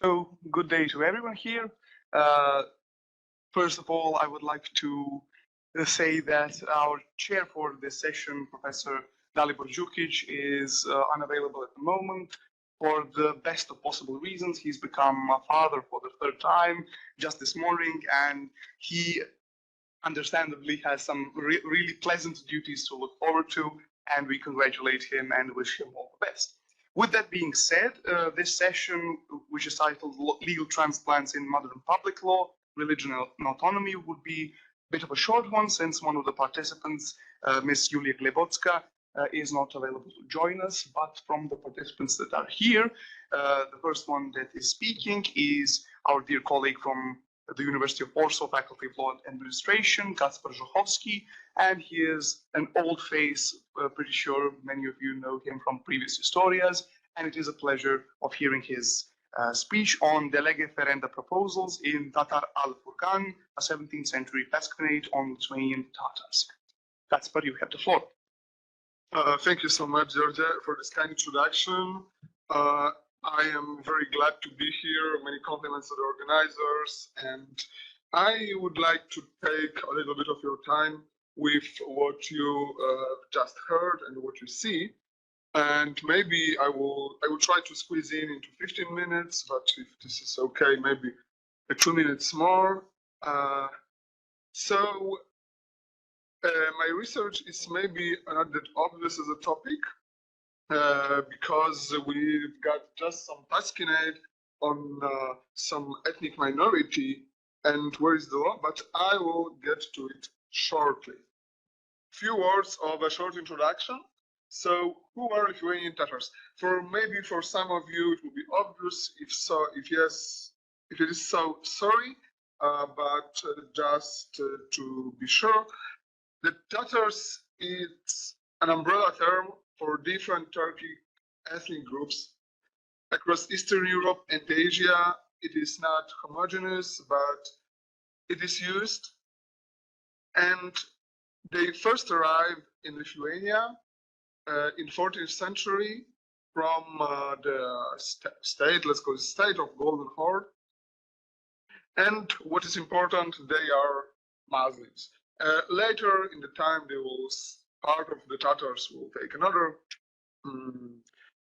So, good day to everyone here. First of all, I would like to say that our chair for this session, Professor Dalibor Đukić, is unavailable at the moment for the best of possible reasons. He's become a father for the third time just this morning, and he understandably has some really pleasant duties to look forward to, and we congratulate him and wish him all the best. With that being said, this session, which is titled Legal Transplants in Modern Public Law, Religion and Autonomy, would be a bit of a short one since one of the participants, Ms. Julia Glebocka, is not available to join us. But from the participants that are here, the first one that is speaking is our dear colleague from the University of Warsaw Faculty of Law and Administration, Kacper Żochowski, and he is an old face, pretty sure many of you know him from previous Iustorias, and it is a pleasure of hearing his speech on the Lege Ferenda proposals in Tatar Al-Furqan, a 17th century Pasquinade on Lithuanian Tatars. Kacper, you have the floor. Thank you so much, Đorđe, for this kind introduction. I am very glad to be here. Many compliments to the organizers, and I would like to take a little bit of your time with what you just heard and what you see, and maybe I will try to squeeze in into 15 minutes. But if this is okay, maybe 2 minutes more. My research is maybe not that obvious as a topic. Because we've got just some Pasquinade on some ethnic minority and where is the law, but I will get to it shortly. Few words of a short introduction. So, who are Lithuanian Tatars? Maybe for some of you it will be obvious. If so, if yes, if it is so, sorry. But just to be sure, the Tatars is an umbrella term for different Turkic ethnic groups across Eastern Europe and Asia. It is not homogeneous, but it is used. And they first arrived in Lithuania in 14th century from the state, let's call it state of Golden Horde. And what is important, they are Muslims. Later in the time, they will part of the Tatars will take another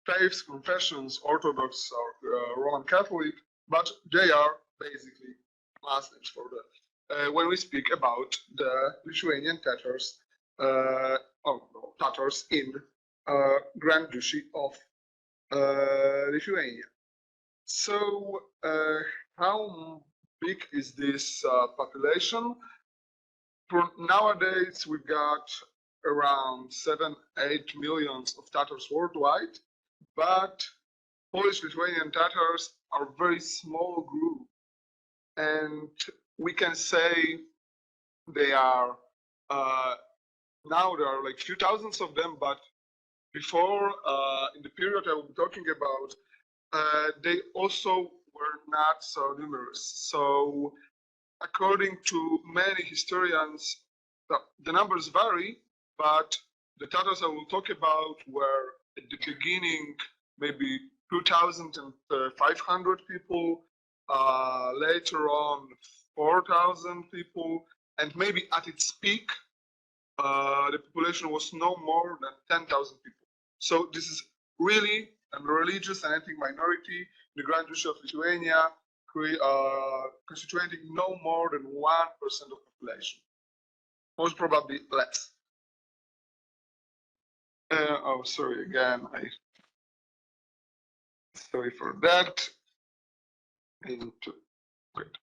faiths, confessions, Orthodox or Roman Catholic, but they are basically Muslims for that. When we speak about the Lithuanian Tatars, Tatars in Grand Duchy of Lithuania. So, how big is this population? Nowadays, we've got around 7-8 million of Tatars worldwide, but Polish-Lithuanian Tatars are a very small group, and we can say they are now there are like few thousands of them, but before in the period I will be talking about, they also were not so numerous. So according to many historians, the numbers vary, but the Tatars I will talk about were at the beginning maybe 2,500 people, later on 4,000 people, and maybe at its peak, the population was no more than 10,000 people. So this is really a religious and ethnic minority in the Grand Duchy of Lithuania, constituting no more than 1% of population, most probably less. Sorry again. Sorry for that. Great.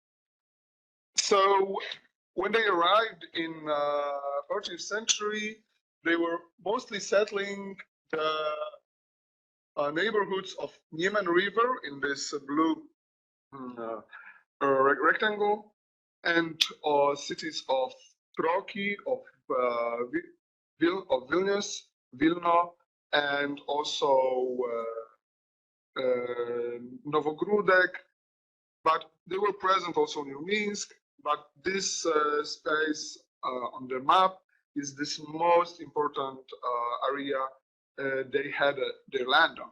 So when they arrived in 14th century, they were mostly settling the neighborhoods of Niemen River in this blue rectangle, and cities of Troki, of Vilnius, Vilno, and also Novogródek, but they were present also near Minsk. But this space on the map is this most important area they had their land on.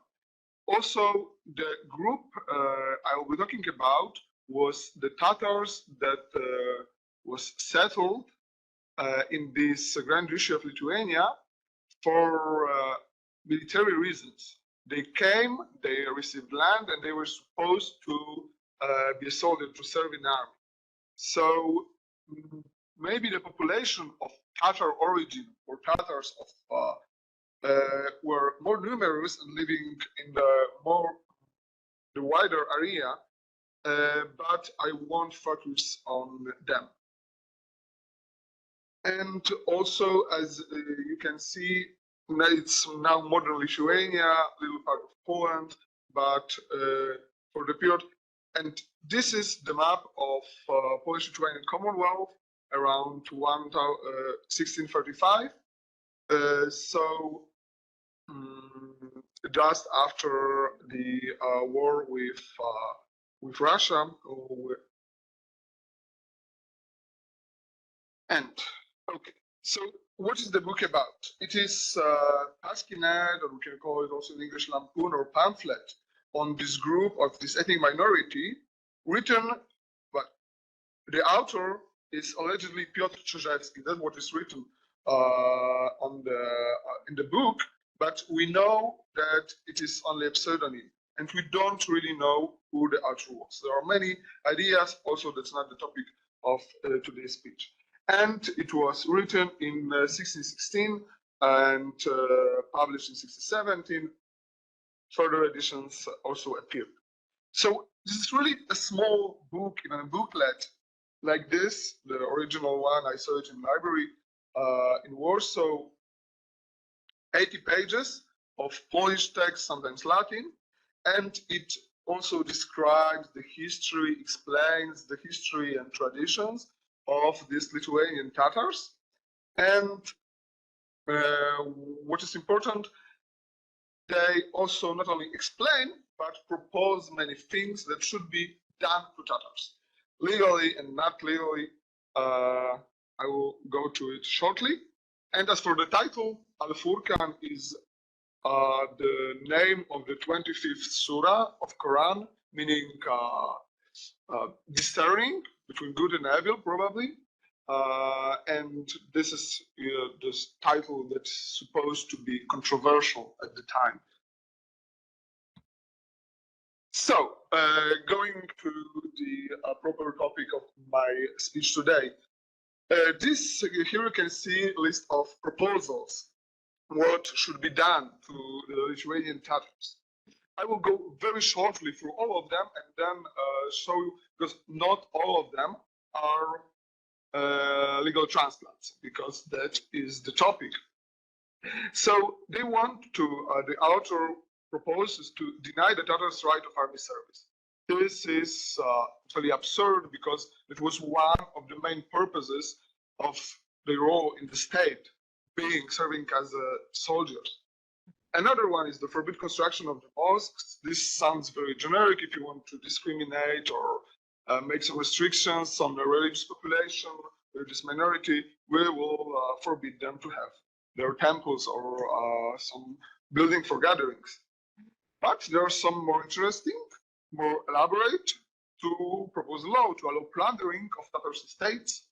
Also, the group I I will be talking about was the Tatars that was settled in this Grand Duchy of Lithuania for military reasons. They came, they received land, and they were supposed to be a soldier to serve in army. So maybe the population of Tatar origin or Tatars of were more numerous and living in the wider area, but I won't focus on them. And also, as you can see, it's now modern Lithuania, little part of Poland, but for the period. And this is the map of Polish-Lithuanian Commonwealth around 1635. So just after the war with Russia, and okay, so what is the book about? It is Pasquinade, or we can call it also in English lampoon or pamphlet on this group of this ethnic minority, written, but the author is allegedly Piotr Żochowski. That's what is written on in the book, but we know that it is only a pseudonym, and we don't really know who the author was. There are many ideas. Also, that's not the topic of today's speech. And it was written in 1616 and published in 1617. Further editions also appeared. So this is really a small book, in a booklet like this. The original one, I saw it in library in Warsaw. 80 pages of Polish text, sometimes Latin, and it also describes the history, explains the history and traditions of these Lithuanian Tatars. And what is important, they also not only explain, but propose many things that should be done to Tatars, legally and not legally. I will go to it shortly. And as for the title, Al-Furqan is the name of the 25th surah of Quran, meaning discerning between good and evil, probably. And this is this title that's supposed to be controversial at the time. So, going to the proper topic of my speech today. Here you can see a list of proposals, what should be done to the Lithuanian Tatars. I will go very shortly through all of them and then show you, because not all of them are legal transplants, because that is the topic. So they want to, the author proposes to deny the Tatars right of army service. This is totally absurd, because it was one of the main purposes of the role in the state, serving as soldiers. Another one is the forbid construction of the mosques. This sounds very generic. If you want to discriminate or make some restrictions on the religious population, religious minority, we will forbid them to have their temples or some building for gatherings. But there are some more interesting, more elaborate, to propose a law to allow plundering of Tatars estates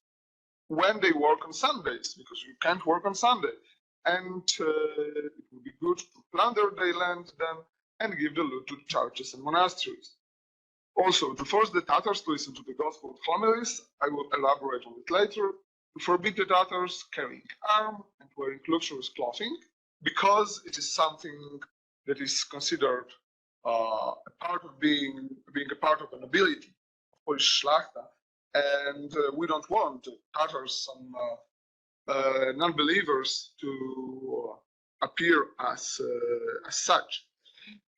when they work on Sundays, because you can't work on Sunday. And it would be good to plunder their land then and give the loot to churches and monasteries. Also, to force the Tatars to listen to the gospel homilies, I will elaborate on it later, to forbid the Tatars carrying arms and wearing luxurious clothing, because it is something that is considered a part of being a part of the nobility of Polish Szlachta, and we don't want Tatars, some non-believers, to appear as such,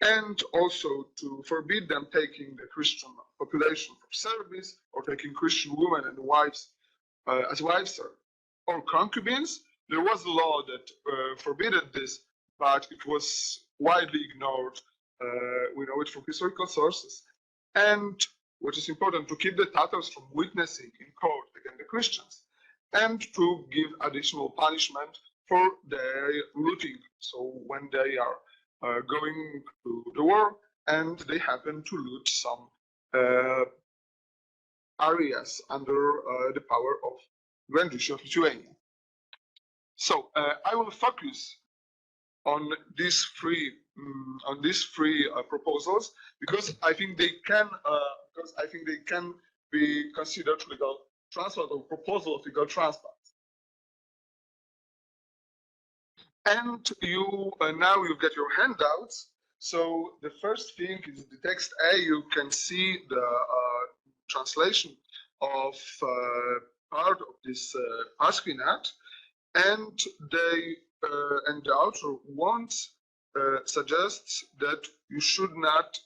and also to forbid them taking the Christian population for service, or taking Christian women and wives as wives or concubines. There was a law that forbidden this, but it was widely ignored. We know it from historical sources. And what is important, to keep the Tatars from witnessing in court against the Christians, and to give additional punishment for their looting. So when they are going to the war and they happen to loot some areas under the power of Grand Duchy of Lithuania. So I will focus on these three proposals because I think they can be considered legal transplant or proposal of legal transplant. And you now you get your handouts. So the first thing is the text A. You can see the translation of part of this Pasquinade, and the author suggests that you should not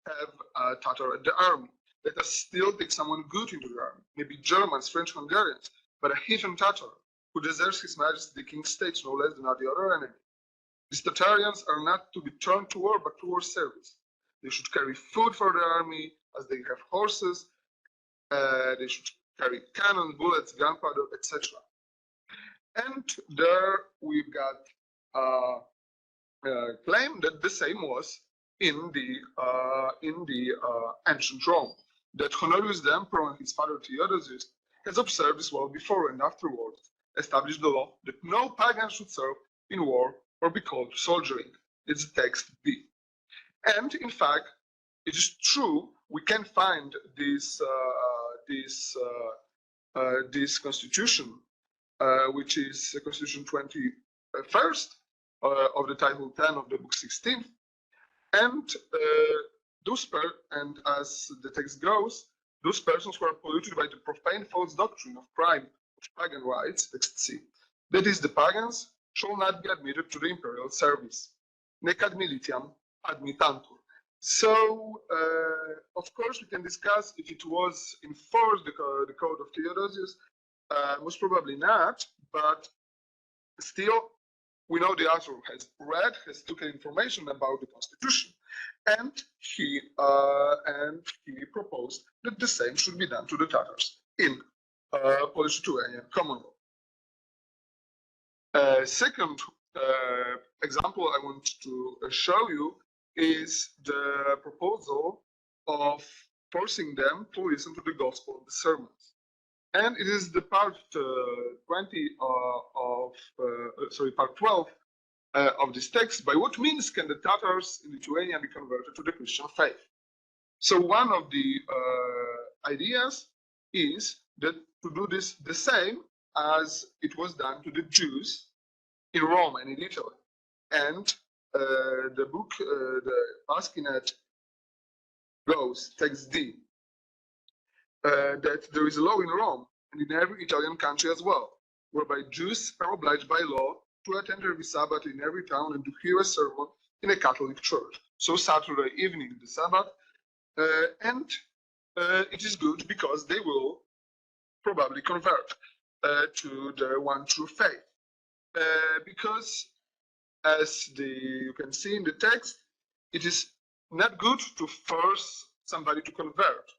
have a Tatar at the army. Let us still take someone good into the army, maybe Germans, French, Hungarians, but a heathen Tatar who deserves His Majesty the King's States no less than the other enemy. These Tatarians are not to be turned to war, but towards service. They should carry food for the army, as they have horses. They should carry cannon, bullets, gunpowder, etc. And there we've got a claim that the same was in the ancient Rome, that Honorius the Emperor and his father Theodosius has observed this well before and afterwards, established the law that no pagan should serve in war or be called to soldiering. It's text B. And in fact, it is true, we can find this constitution, which is Constitution 21st of the Title 10 of the Book 16. And and as the text goes, those persons who are polluted by the profane false doctrine of crime of pagan rites, text C, that is, the pagans, shall not be admitted to the imperial service. Nec ad militiam admittantur. So, of course, we can discuss if it was enforced, the code of Theodosius. Most probably not, but still, we know the author has taken information about the constitution, and he proposed that the same should be done to the Tatars in Polish-Lithuanian Commonwealth. Second example I want to show you is the proposal of forcing them to listen to the gospel of the sermons. And it is the part 12 of this text. By what means can the Tatars in Lithuania be converted to the Christian faith? So one of the ideas is that to do this the same as it was done to the Jews in Rome and in Italy. And the book, the Pasquinade goes, text D, that there is a law in Rome and in every Italian country as well, whereby Jews are obliged by law to attend every Sabbath in every town and to hear a sermon in a Catholic church. So Saturday evening, the Sabbath, and it is good because they will probably convert to the one true faith. Because as you can see in the text, it is not good to force somebody to convert.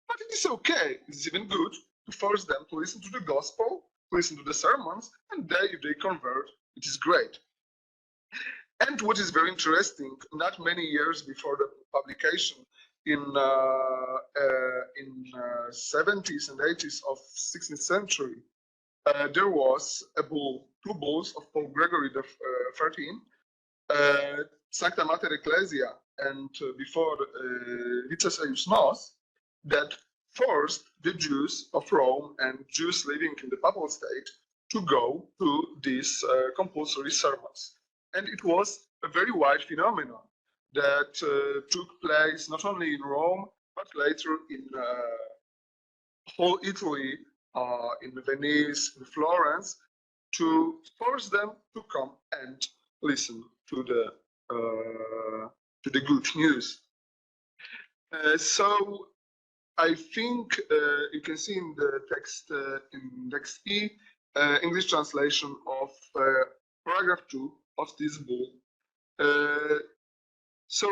But it is okay, it is even good to force them to listen to the gospel, to listen to the sermons, and if they convert, it is great. And what is very interesting, not many years before the publication in 70s and 80s of 16th century, there was a bull, two bulls of Pope Gregory XIII, Sancta Mater Ecclesia, and before Vices Eius Nos, that forced the Jews of Rome and Jews living in the Papal State to go to these compulsory sermons. And it was a very wide phenomenon that took place not only in Rome, but later in whole Italy, in Venice, in Florence, to force them to come and listen to the good news. So I think you can see in the text, in text E, English translation of paragraph 2 of this bull. So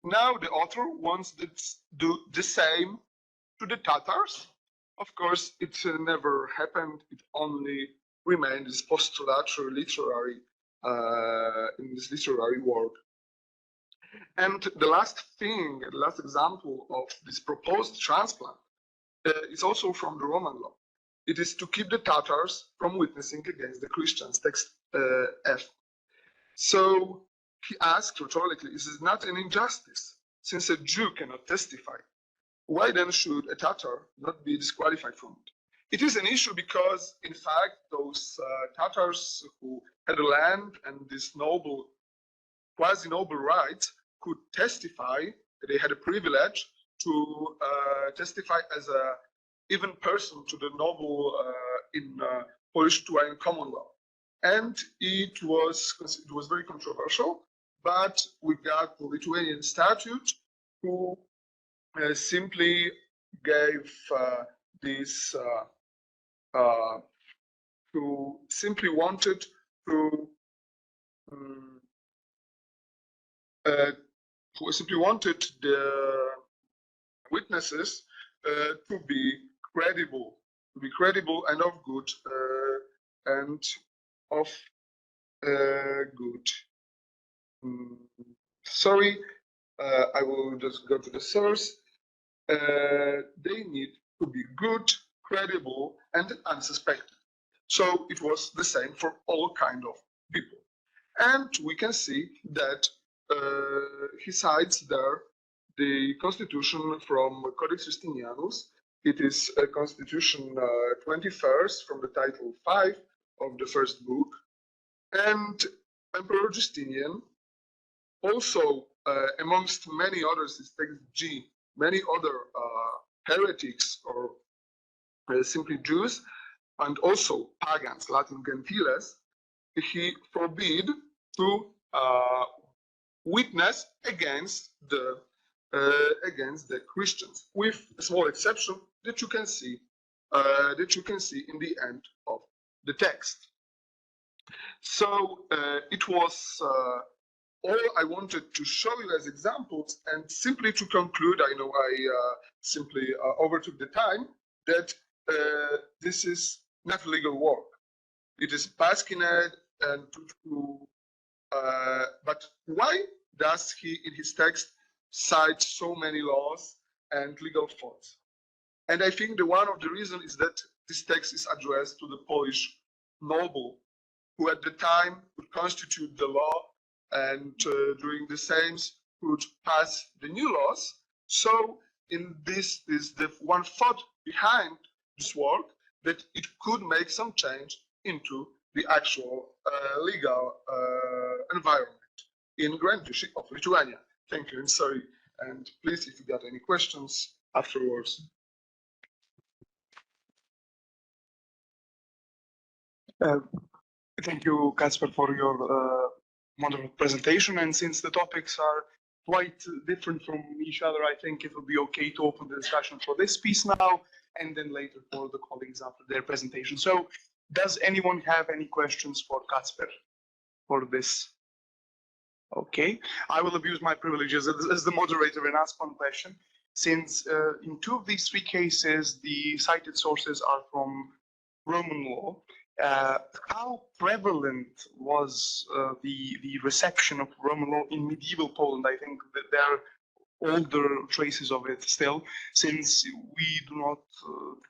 now the author wants to do the same to the Tatars. Of course, it never happened. It only remained this postulatory literary in this literary work. And the last thing, the last example of this proposed transplant is also from the Roman law. It is to keep the Tatars from witnessing against the Christians, text F. So he asked rhetorically, is it not an injustice? Since a Jew cannot testify, why then should a Tatar not be disqualified from it? It is an issue because, in fact, those Tatars who had a land and this noble, quasi-noble rights could testify, they had a privilege to testify as a even person to the noble in Polish-Lithuanian common law. And it was very controversial, but we got the Lithuanian statute who simply gave this, who simply wanted to who simply wanted the witnesses to be credible and of good sorry, I will just go to the source. They need to be good, credible, and unsuspected. So it was the same for all kind of people. And we can see that he cites there the constitution from Codex Justinianus. It is a constitution 21st from the title 5 of the first book. And Emperor Justinian also, amongst many others, is text G, many other heretics or simply Jews, and also pagans, Latin gentiles, he forbid to witness against the Christians, with a small exception that you can see in the end of the text. So it was all I wanted to show you as examples, and simply to conclude, I know I simply overtook the time, that this is not legal work. It is Pasquinade, and but why does he in his text cite so many laws and legal thoughts? And I think one of the reasons is that this text is addressed to the Polish noble, who at the time would constitute the law, and during the Sejms could pass the new laws. So in this is the one thought behind this work, that it could make some change into the actual legal environment in Grand Duchy of Lithuania. Thank you, and sorry. And please, if you got any questions afterwards. Thank you, Kacper, for your wonderful presentation. And since the topics are quite different from each other, I think it would be okay to open the discussion for this piece now, and then later for the colleagues after their presentation. So does anyone have any questions for Kacper for this? Okay, I will abuse my privileges as the moderator and ask one question. Since in two of these three cases, the cited sources are from Roman law, how prevalent was the reception of Roman law in medieval Poland? I think that there are older traces of it still, since we do not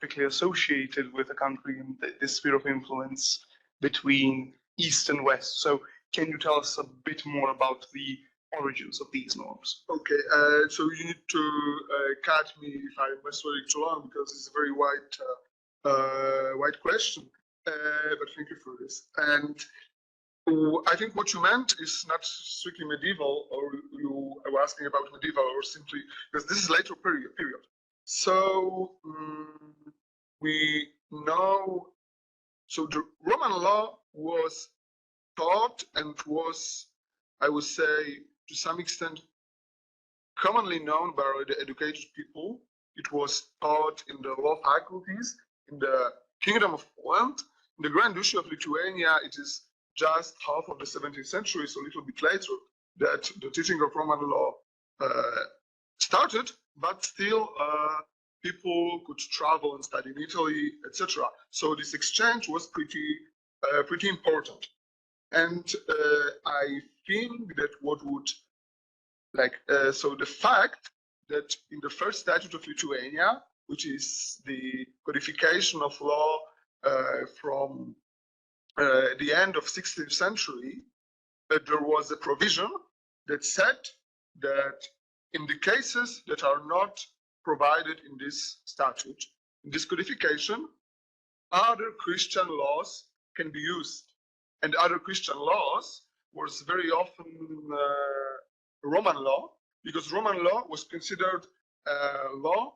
typically associate it with a country in this sphere of influence between East and West. So can you tell us a bit more about the origins of these norms? Okay, so you need to cut me if I'm speaking too long, because it's a very wide question. But thank you for this. And I think what you meant is not strictly medieval, or you were asking about medieval, or simply because this is later period. So we know. So the Roman law was taught and was, I would say, to some extent, commonly known by the educated people. It was taught in the law faculties in the Kingdom of Poland. In the Grand Duchy of Lithuania, it is just half of the 17th century, so a little bit later, that the teaching of Roman law started, but still people could travel and study in Italy, etc. So this exchange was pretty important. And I think that what would So the fact that in the first statute of Lithuania, which is the codification of law from the end of 16th century, there was a provision that said that in the cases that are not provided in this statute, in this codification, other Christian laws can be used. And other Christian laws was very often Roman law, because Roman law was considered law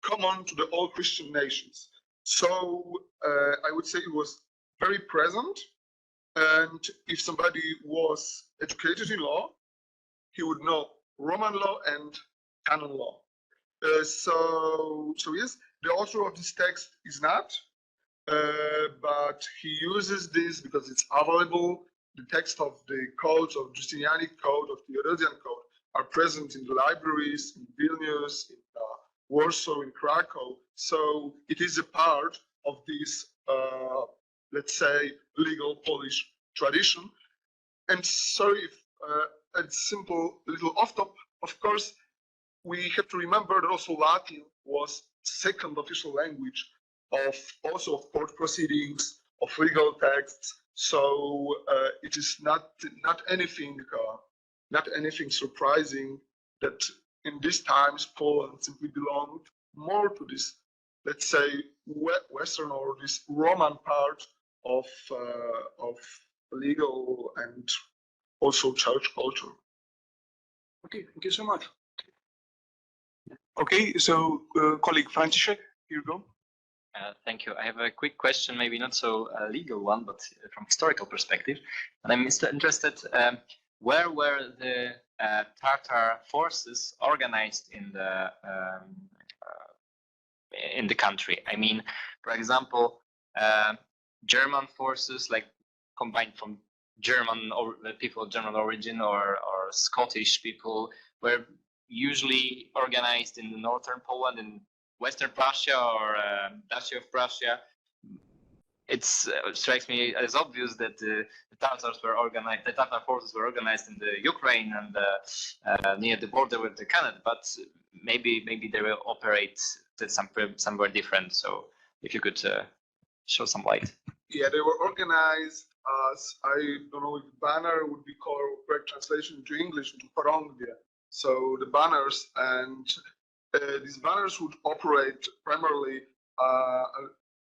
common to the all Christian nations. So I would say it was very present. And if somebody was educated in law, he would know Roman law and canon law. So yes, the author of this text is not, but he uses this because it's available. The text of the codes of Justinianic code, of the Herodian code, are present in the libraries in Vilnius, in Warsaw, in Krakow. So it is a part of this, let's say, legal Polish tradition. And sorry if a simple little off top, of course, we have to remember that also Latin was second official language of also of court proceedings, of legal texts. So it is not anything surprising that in these times Poland simply belonged more to this, let's say, Western or this Roman part of legal and also church culture. Okay, thank you so much. Okay, so colleague Franciszek, here you go. Thank you. I have a quick question, maybe not so legal one, but from historical perspective. And I'm interested, where were the Tatar forces organized in the country? I mean, for example, German forces, like combined from German or people of German origin, or Scottish people, were usually organized in the northern Poland, in Western Prussia or Duchy of Prussia. It strikes me as obvious that the Tatars were organized. The Tatar forces were organized in the Ukraine and near the border with the Canada, but maybe they will operate somewhere different. So if you could show some light. Yeah, they were organized as, I don't know if banner would be called correct translation into English, into Ferenda. So the banners, and these banners would operate primarily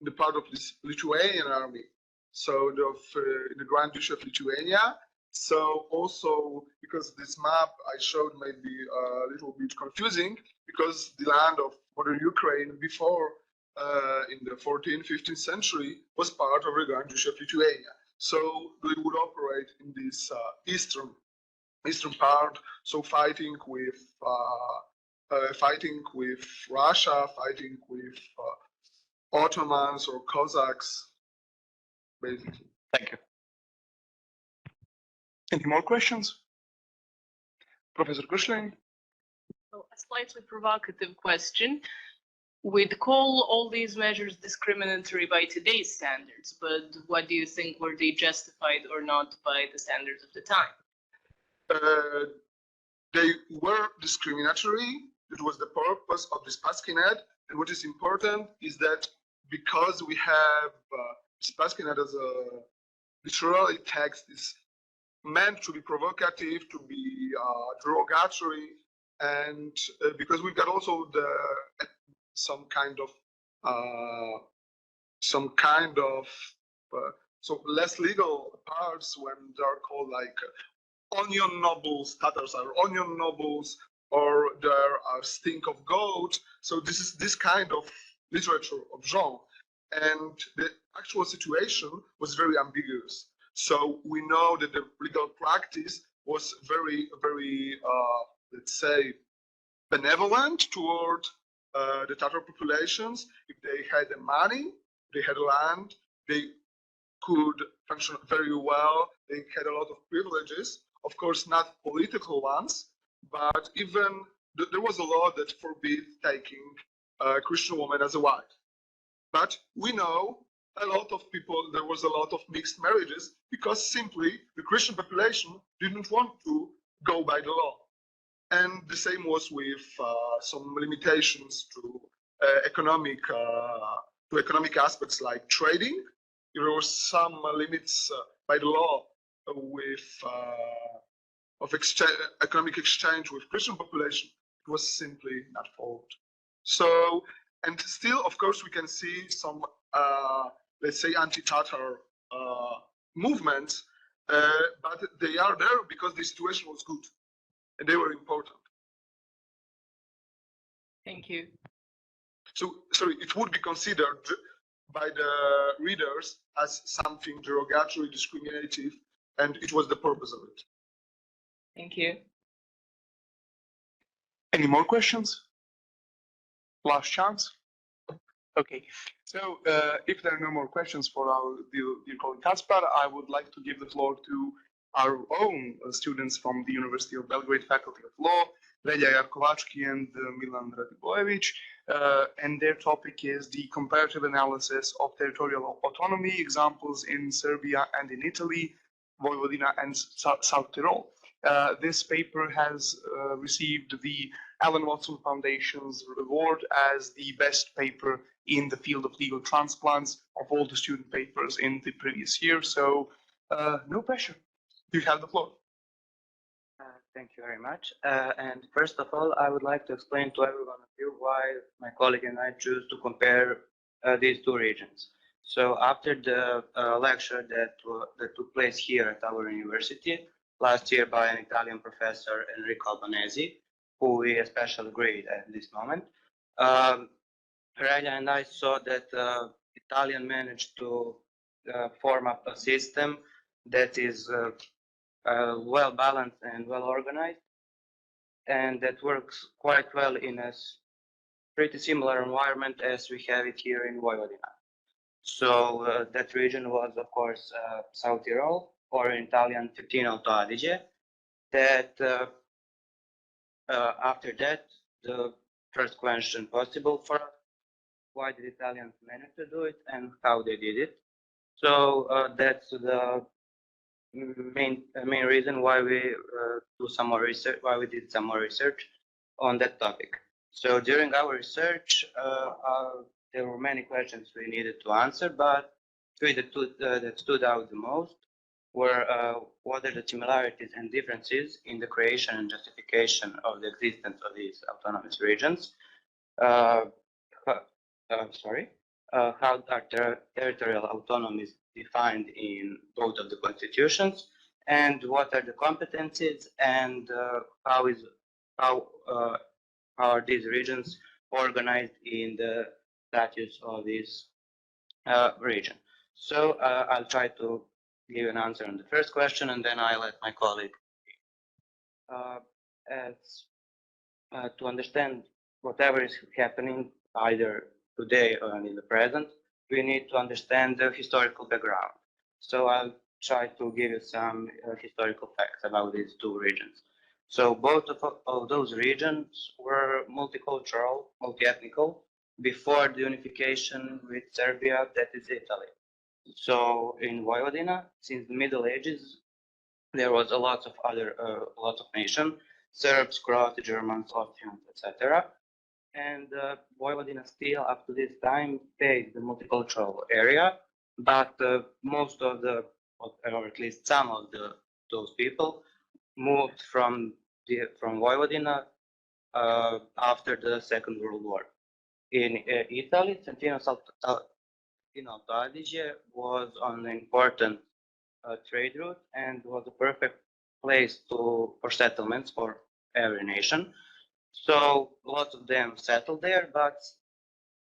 in the part of this Lithuanian army, so in the Grand Duchy of Lithuania. So also, because this map I showed may be a little bit confusing, because the land of modern Ukraine before in the 14th, 15th century was part of the Grand Duchy of Lithuania. So they would operate in this eastern part, so fighting with Russia, fighting with Ottomans or Cossacks, basically. Thank you. Any more questions? Professor Kushling? So a slightly provocative question. We'd call all these measures discriminatory by today's standards, but what do you think, were they justified or not by the standards of the time? They were discriminatory. It was the purpose of this Pasquinade. And what is important is that because we have this Pasquinade as a literary text, is meant to be provocative, to be derogatory, and because we've got also some kind of so less legal parts when they're called like onion nobles. Tatars are onion nobles, or there are stink of goat. So this is this kind of literature of genre, and the actual situation was very ambiguous. So we know that the legal practice was very, let's say, benevolent toward the Tatar populations. If they had the money, they had land, they could function very well. They had a lot of privileges, of course, not political ones, but even there was a law that forbid taking a Christian woman as a wife. But we know a lot of people, there was a lot of mixed marriages because simply the Christian population didn't want to go by the law. And the same was with some limitations to economic aspects like trading. There were some limits by the law with of economic exchange with Christian population. It was simply not followed. So, and still, of course, we can see some, let's say, anti-Tatar movements, but they are there because the situation was good and they were important. Thank you. So, sorry, it would be considered by the readers as something derogatory, discriminative, and it was the purpose of it. Thank you. Any more questions? Last chance. Okay, so if there are no more questions for our dear colleague Kacper, I would like to give the floor to our own students from the University of Belgrade Faculty of Law, Relja, Jarkovački, and Milan, Radivojević, and their topic is the comparative analysis of territorial autonomy, examples in Serbia and in Italy, Vojvodina and South Tyrol. This paper has received the Alan Watson Foundation's award as the best paper in the field of legal transplants of all the student papers in the previous year. So no pressure. You have the floor. Thank you very much. And first of all, I would like to explain to every one of you why my colleague and I choose to compare these two regions. So after the lecture that took place here at our university last year by an Italian professor, Enrico Albanese, who we especially grade at this moment, Ferenda and I saw that Italian managed to form up a system that is well balanced and well organized, and that works quite well in a pretty similar environment as we have it here in Vojvodina. So that region was, of course, South Tyrol, or in Italian, Alto Adige. That after that, the first question possible for us: why did Italians manage to do it, and how they did it? So that's the main reason why we do some more research. Why we did some more research on that topic. So during our research, there were many questions we needed to answer, but three that stood out the most were what are the similarities and differences in the creation and justification of the existence of these autonomous regions. How are territorial autonomies defined in both of the constitutions, and what are the competencies, and how are these regions organized in the statutes of this region. So I'll try to give an answer on the first question, and then I'll let my colleague. To understand whatever is happening either today or in the present, we need to understand the historical background. So I'll try to give you some historical facts about these two regions. So both of those regions were multicultural, multi-ethnical, before the unification with Serbia, that is Italy. So in Vojvodina, since the Middle Ages, there was a lot of nations: Serbs, Croats, Germans, Austrians, etc. And Vojvodina still, up to this time, stayed the multicultural area, but most of or at least some of those people moved from Vojvodina after the Second World War. In Italy, Alto Adige was on an important trade route and was a perfect place for settlements for every nation. So lots of them settled there, but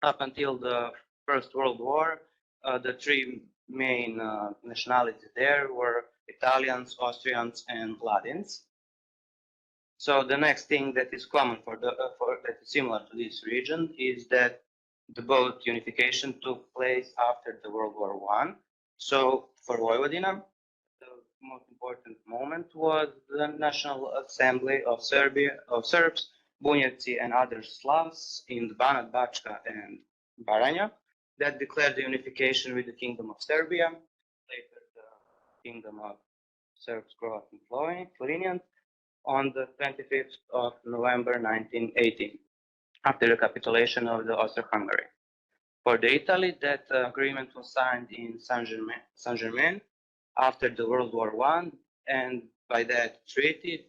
up until the First World War, the three main nationalities there were Italians, Austrians, and Ladins. So the next thing that is common that is similar to this region is that the both unification took place after the World War I. So for Vojvodina, the most important moment was the National Assembly of Serbs, Bunjevci, and other Slavs in Banat, Bačka, and Baranja that declared the unification with the Kingdom of Serbia, later the Kingdom of Serbs, Croats, and Slovenians, on the 25th of November 1918, after the capitulation of the Austro-Hungary. For the Italy, that agreement was signed in Saint-Germain after the World War I, and by that treaty,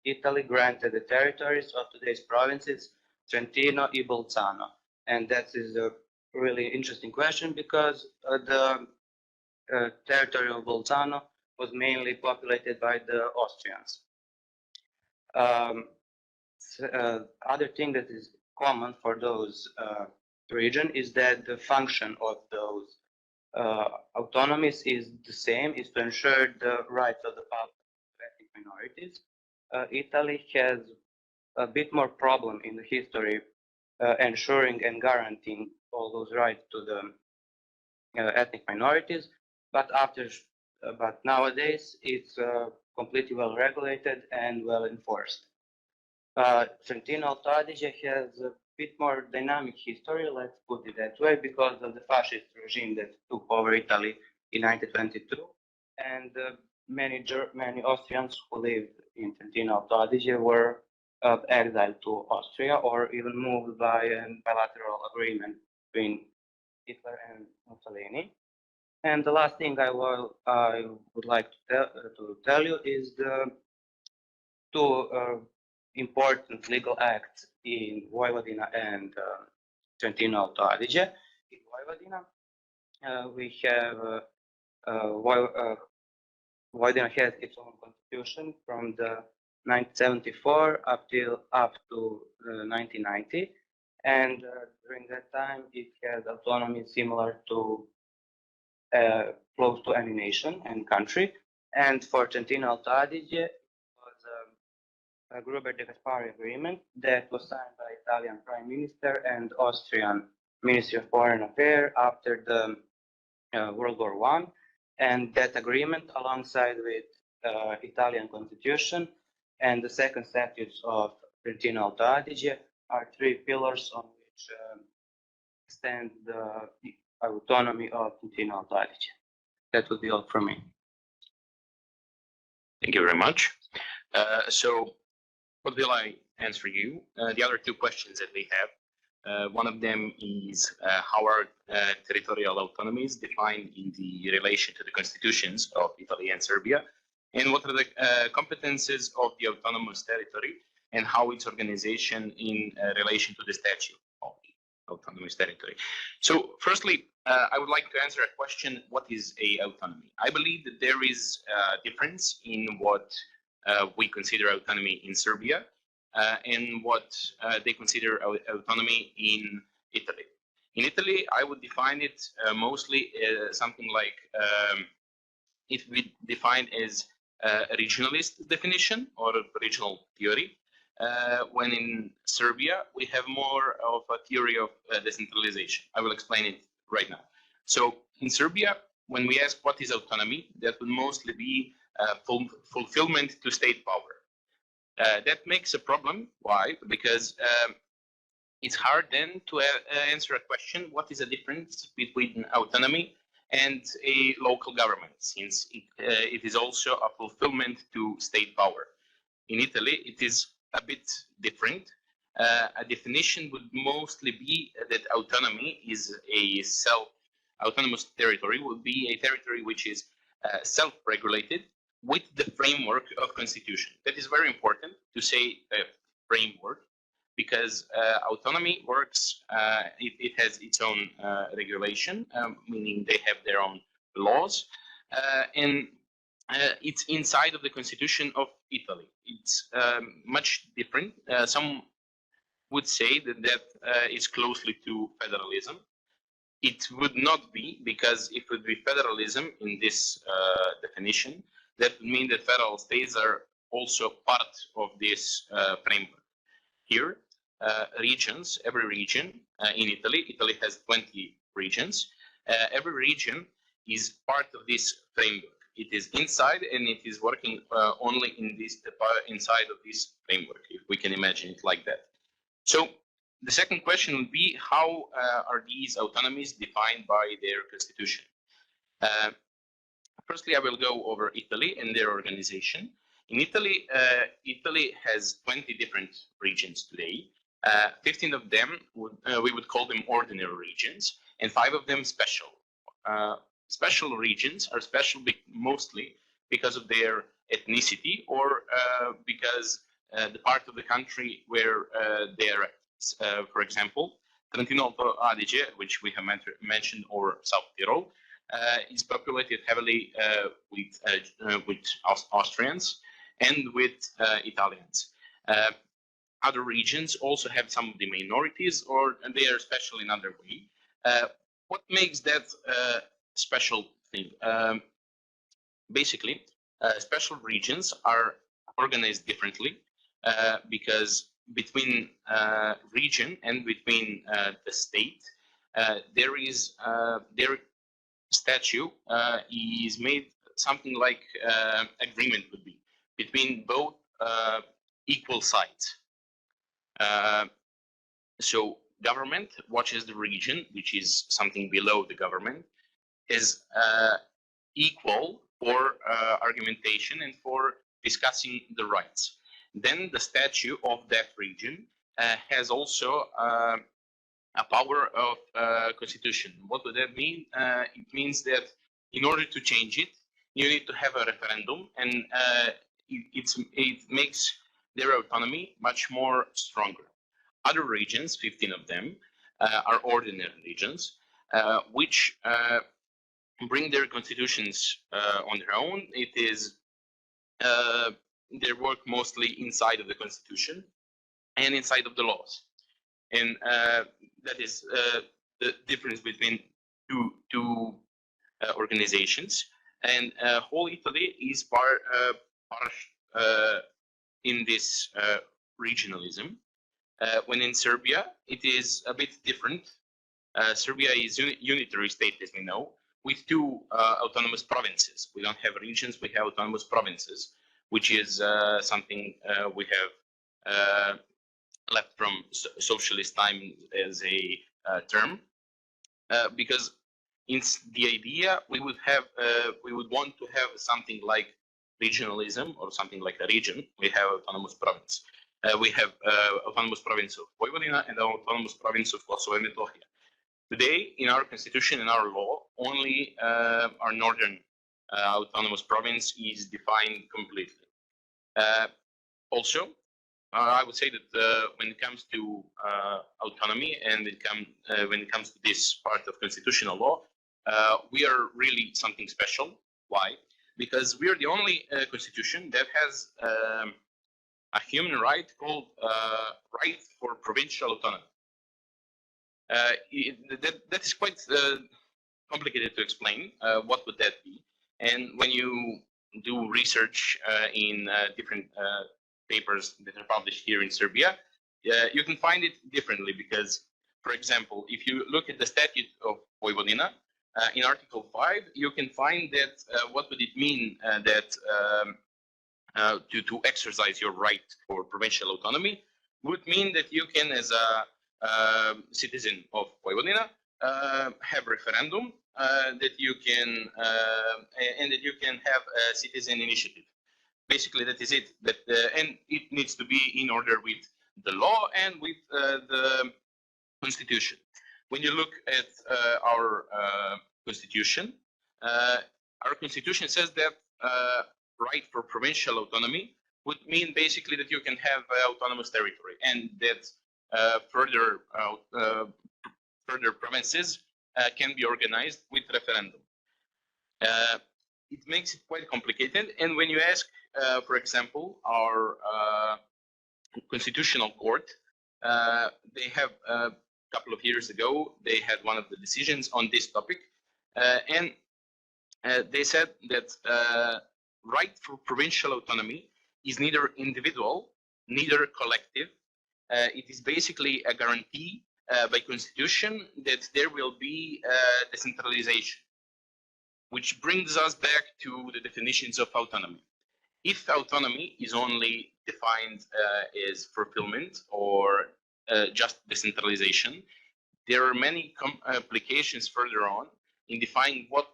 Italy granted the territories of today's provinces Trentino and Bolzano. And that is a really interesting question because the territory of Bolzano was mainly populated by the Austrians. Other thing that is common for those region is that the function of those autonomies is the same, is to ensure the rights of the ethnic minorities. Italy has a bit more problem in the history ensuring and guaranteeing all those rights to the ethnic minorities, but nowadays it's completely well regulated and well enforced. Trentino Alto Adige has a bit more dynamic history, let's put it that way, because of the fascist regime that took over Italy in 1922, and many Austrians who lived in Trentino Alto Adige were exiled to Austria or even moved by a bilateral agreement between Hitler and Mussolini. And the last thing I would like to tell you is the two important legal acts in Vojvodina and Trentino Alto Adige. In Vojvodina, we have Vojvodina has its own constitution from the 1974 up to 1990, and during that time it had autonomy similar to close to any nation and country. And for Trentino Alto Adige, it was a Gruber de Gasperi agreement that was signed by Italian Prime Minister and Austrian Ministry of Foreign Affairs after the World War I. And that agreement, alongside with Italian Constitution and the second statutes of Trentino Alto Adige, are three pillars on which stand the autonomy of Trentino Alto Adige. That would be all from me. Thank you very much. So what will I answer you? The other two questions that we have, one of them is how are territorial autonomies defined in the relation to the constitutions of Italy and Serbia, and what are the competences of the autonomous territory and how its organization in relation to the statute of the autonomous territory. So firstly, I would like to answer a question, what is a autonomy? I believe that there is a difference in what we consider autonomy in Serbia and what they consider autonomy in Italy. In Italy, I would define it mostly something like it would define as a regionalist definition or a regional theory, when in Serbia we have more of a theory of decentralization. I will explain it right now. So in Serbia, when we ask what is autonomy, that would mostly be fulfillment to state power. That makes a problem. Why? Because it's hard then to answer a question, what is the difference between autonomy and a local government, since it is also a fulfillment to state power. In Italy, it is a bit different. A definition would mostly be that autonomy is a autonomous territory, would be a territory which is self-regulated with the framework of constitution. That is very important to say framework, because autonomy works, it has its own regulation, meaning they have their own laws, and it's inside of the constitution of Italy. It's much different. Some would say that is closely to federalism. It would not be, because it would be federalism in this definition. That would mean that federal states are also part of this framework. Here, regions, every region in Italy has 20 regions. Every region is part of this framework. It is inside and it is working only in this inside of this framework, if we can imagine it like that. So the second question would be, how are these autonomies defined by their constitution? Firstly, I will go over Italy and their organization. In Italy, Italy has 20 different regions today. 15 of them we would call them ordinary regions, and 5 of them special. Special regions are special mostly because of their ethnicity or because the part of the country where they are at. For example, Trentino Alto Adige, which we have mentioned, or South Tyrol, is populated heavily with Austrians and with Italians. Other regions also have some of the minorities, or they are special in other way. What makes that special thing? Basically, special regions are organized differently because between region and between the state, their statute is made something like agreement would be between both equal sides. So government watches the region, which is something below the government, is equal for argumentation and for discussing the rights. Then the statute of that region has also a power of constitution. What would that mean? It means that in order to change it, you need to have a referendum, and it makes their autonomy much more stronger. Other regions, 15 of them, are ordinary regions, which bring their constitutions on their own. It is they work mostly inside of the constitution and inside of the laws, and that is the difference between two organizations. And whole Italy is part in this regionalism. When in Serbia, it is a bit different. Serbia is unitary state, as we know, with 2 autonomous provinces. We don't have regions, we have autonomous provinces, which is something we have left from socialist time as a term, because in the idea we would want to have something like regionalism or something like a region. We have autonomous province. We have autonomous province of Vojvodina and autonomous province of Kosovo and Metohija. Today, in our constitution and our law, only our northern autonomous province is defined completely. Also, I would say that when it comes to autonomy and when it comes to this part of constitutional law, we are really something special. Why? Because we are the only constitution that has a human right called right for provincial autonomy. That is quite complicated to explain. What would that be? And when you do research in different papers that are published here in Serbia, you can find it differently because, for example, if you look at the statute of Vojvodina, in Article 5, you can find that what would it mean that to exercise your right for provincial autonomy would mean that you can, as a citizen of Vojvodina, have referendum, that you can and that you can have a citizen initiative. Basically, that is it. That and it needs to be in order with the law and with the constitution. When you look at our constitution says that right for provincial autonomy would mean basically that you can have autonomous territory, and that further provinces can be organized with referendum. It makes it quite complicated, and when you ask, for example, our constitutional court, they have a couple of years ago, they had one of the decisions on this topic, and they said that right for provincial autonomy is neither individual, neither collective. It is basically a guarantee by constitution that there will be decentralization, which brings us back to the definitions of autonomy. If autonomy is only defined as fulfillment or just decentralization, there are many applications further on in defining what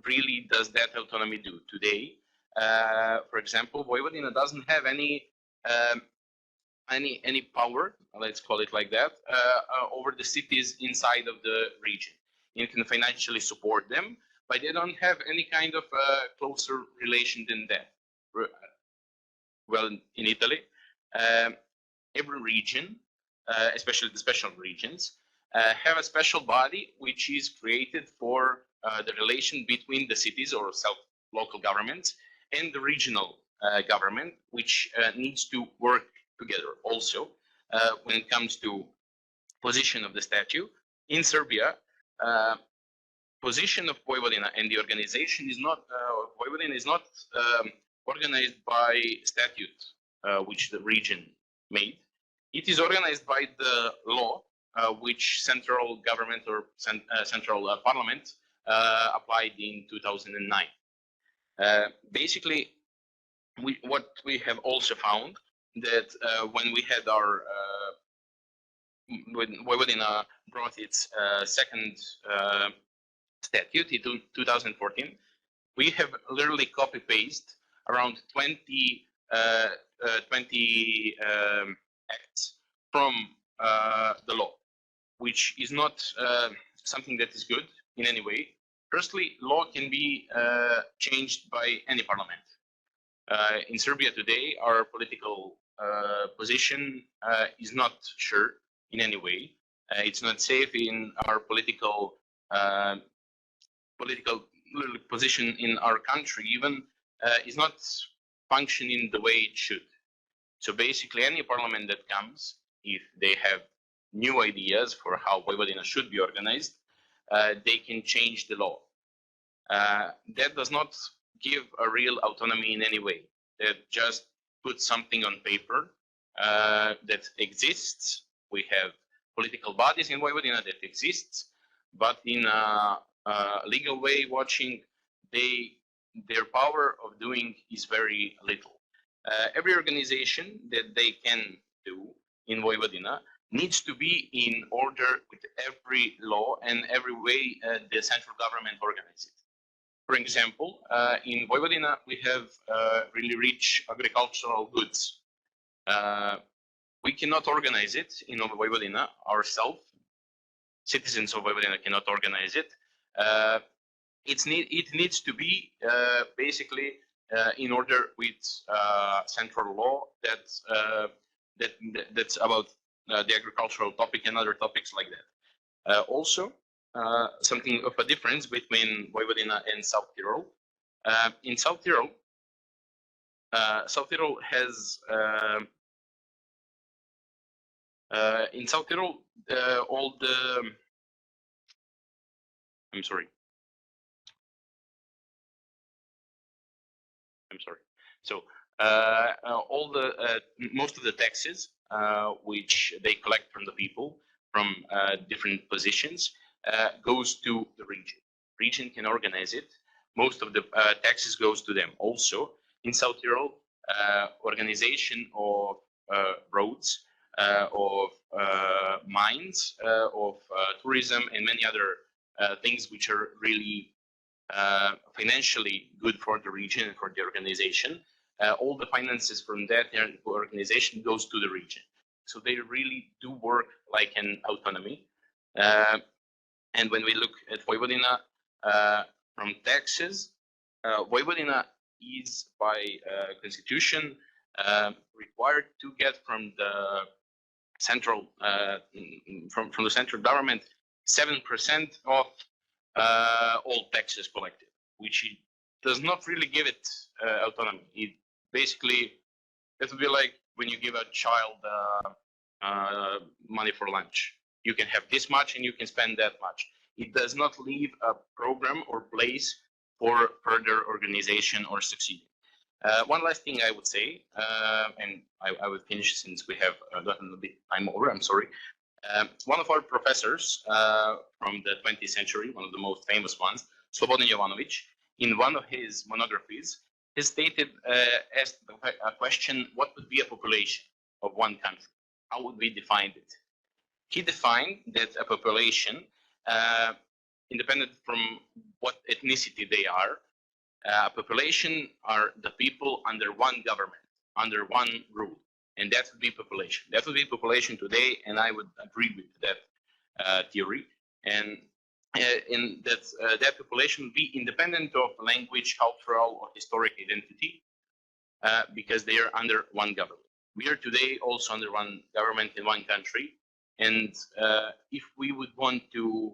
really does that autonomy do. Today, For example, Vojvodina doesn't have any power, let's call it like that, over the cities inside of the region. It can financially support them, but they don't have any kind of closer relation than that. Well, in Italy, every region, especially the special regions, have a special body which is created for the relation between the cities or local governments and the regional government, which needs to work together. Also, when it comes to position of the statue in Serbia, position of Vojvodina and the organization is not Vojvodina is not organized by statute, which the region made. It is organized by the law, which central government or central parliament applied in 2009. Basically, what we have also found that when we had our when Vojvodina brought its second statute in 2014, we have literally copy-paste around 20 acts from the law, which is not something that is good in any way. Firstly, law can be changed by any parliament. In Serbia today, our political position is not sure in any way. It's not safe in our political position in our country even is not functioning the way it should. So basically, any parliament that comes, if they have new ideas for how Vojvodina should be organized, they can change the law. That does not give a real autonomy in any way. That just puts something on paper that exists. We have political bodies in Vojvodina that exists, but in a legal way, watching their power of doing is very little. Every organization that they can do in Vojvodina needs to be in order with every law and every way the central government organizes it. For example, in Vojvodina, we have really rich agricultural goods. We cannot organize it in Vojvodina ourselves. Citizens of Vojvodina cannot organize it. It needs to be basically in order with central law that's about the agricultural topic and other topics like that. Also, something of a difference between Vojvodina and South Tyrol. In South Tyrol has all the I'm sorry. So all the most of the taxes which they collect from the people from different positions goes to the region. Region can organize it. Most of the taxes goes to them. Also in South Tyrol, organization of roads, of mines, of tourism, and many other things which are really financially good for the region and for the organization. All the finances from that organization goes to the region. So they really do work like an autonomy. And when we look at Vojvodina from taxes, Vojvodina is by constitution required to get from the central from the central government 7% of all taxes collected, which does not really give it autonomy. It basically, it would be like when you give a child money for lunch. You can have this much and you can spend that much. It does not leave a program or place for further organization or succeeding. One last thing I would say, and I will finish since we have gotten a bit time over, I'm sorry. One of our professors from the 20th century, one of the most famous ones, Slobodan Jovanović, in one of his monographies, has stated, asked a question, what would be a population of one country? How would we define it? He defined that a population, independent from what ethnicity they are, Population are the people under one government, under one rule, and that would be population. That would be population today, and I would agree with that theory. And in that population would be independent of language, cultural, or historic identity, because they are under one government. We are today also under one government in one country, and if we would want to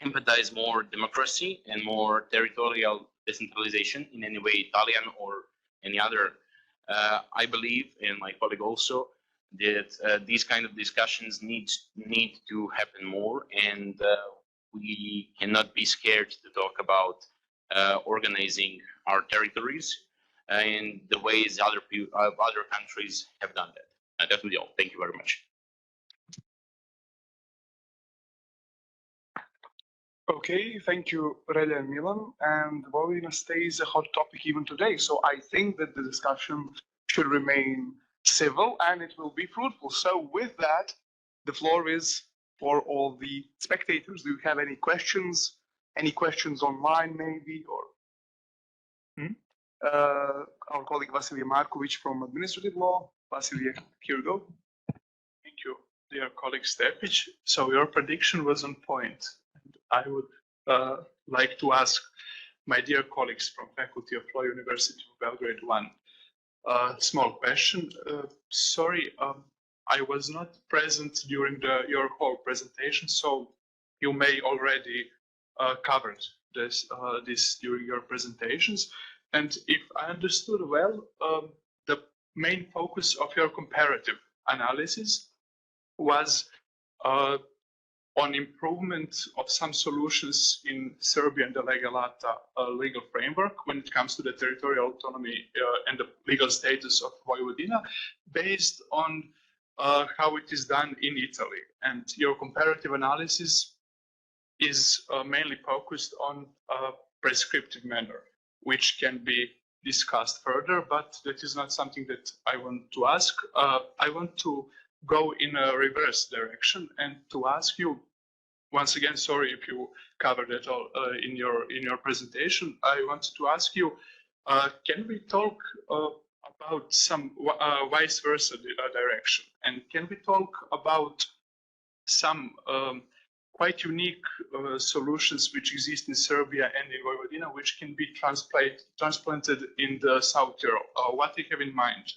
empathize more democracy and more territorial decentralization in any way, Italian or any other, I believe, and my colleague also, that these kind of discussions need to happen more, and we cannot be scared to talk about organizing our territories in the ways other countries have done that. That would be all. Thank you very much. Okay, thank you, Relja and Milan. And Vojvodina stays a hot topic even today. So I think that the discussion should remain civil and it will be fruitful. So with that, the floor is for all the spectators. Do you have any questions? Any questions online maybe? Or our colleague Vasilij Marković from Administrative Law. Vasilij, here you go. Thank you, dear colleague Stepić. So your prediction was on point. I would like to ask my dear colleagues from Faculty of Law, University of Belgrade one small question. Sorry, I was not present during your whole presentation, so you may already covered this during your presentations. And if I understood well, the main focus of your comparative analysis was on improvement of some solutions in Serbia and the Lege legal framework when it comes to the territorial autonomy and the legal status of Vojvodina, based on how it is done in Italy. And your comparative analysis is mainly focused on a prescriptive manner, which can be discussed further, but that is not something that I want to ask. I want to go in a reverse direction and to ask you, once again, sorry if you covered it all in your presentation. I wanted to ask you, can we talk about some vice versa direction, and can we talk about some quite unique solutions which exist in Serbia and in Vojvodina, which can be transplanted in the South Tyrol? What do you have in mind?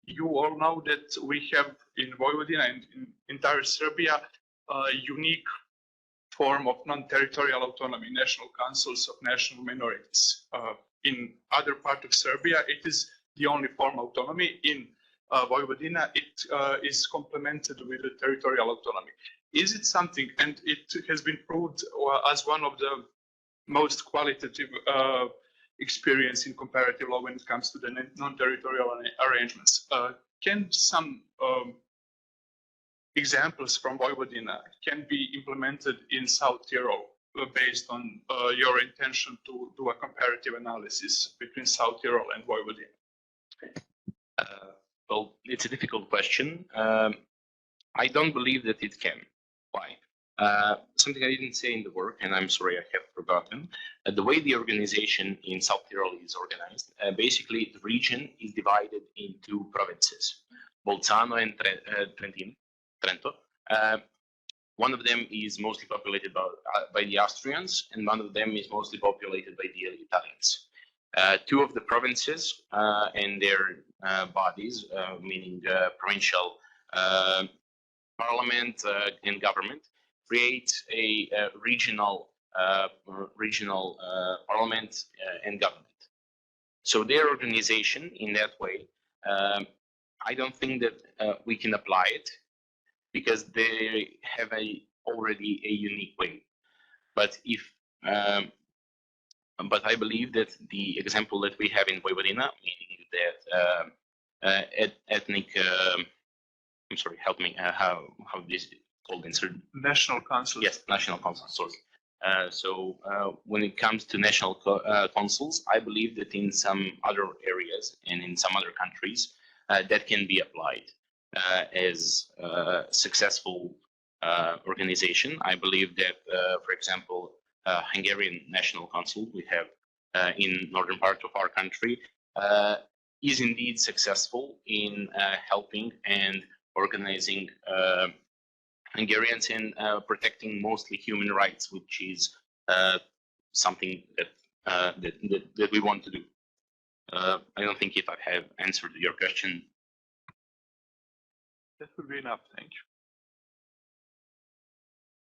You all know that we have in Vojvodina and in entire Serbia a unique form of non-territorial autonomy, national councils of national minorities. In other part of Serbia, it is the only form of autonomy. In Vojvodina, it is complemented with the territorial autonomy. Is it something, and it has been proved as one of the most qualitative experience in comparative law when it comes to the non-territorial arrangements. Can some examples from Vojvodina can be implemented in South Tyrol based on your intention to do a comparative analysis between South Tyrol and Vojvodina? Well, it's a difficult question. I don't believe that it can. Why? Something I didn't say in the work, and I'm sorry I have forgotten. The way the organization in South Tyrol is organized, basically the region is divided into provinces, Bolzano and Trento. One of them is mostly populated by the Austrians, and one of them is mostly populated by the Italians. Two of the provinces and their bodies, meaning provincial parliament and government, create a regional parliament and government. So their organization in that way, I don't think that we can apply it because they have already a unique way. But but I believe that the example that we have in Vojvodina, meaning that ethnic, I'm sorry, help me, how this is called in certain National councils. Yes, national councils. Sorry. So when it comes to national councils, I believe that in some other areas and in some other countries, that can be applied as a successful organization. I believe that, for example, Hungarian National Council, we have in northern part of our country, is indeed successful in helping and organizing Hungarians in protecting mostly human rights, which is something that we want to do. I don't think if I have answered your question. That would be enough. Thank you.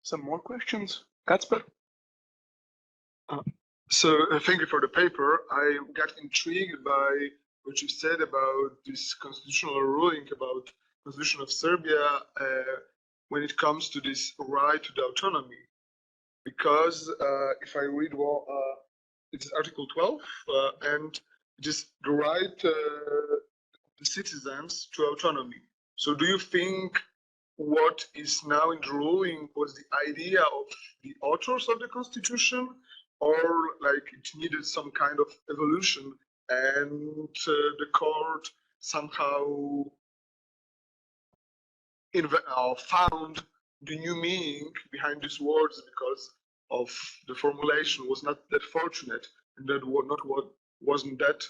Some more questions? Kacper? Thank you for the paper. I got intrigued by what you said about this constitutional ruling about constitution of Serbia when it comes to this right to the autonomy. Because if I read well, it's Article 12, and it is the right the citizens to autonomy. So do you think what is now in the ruling was the idea of the authors of the constitution, or like it needed some kind of evolution and the court somehow found the new meaning behind these words because of the formulation was not that fortunate, and that was not wasn't that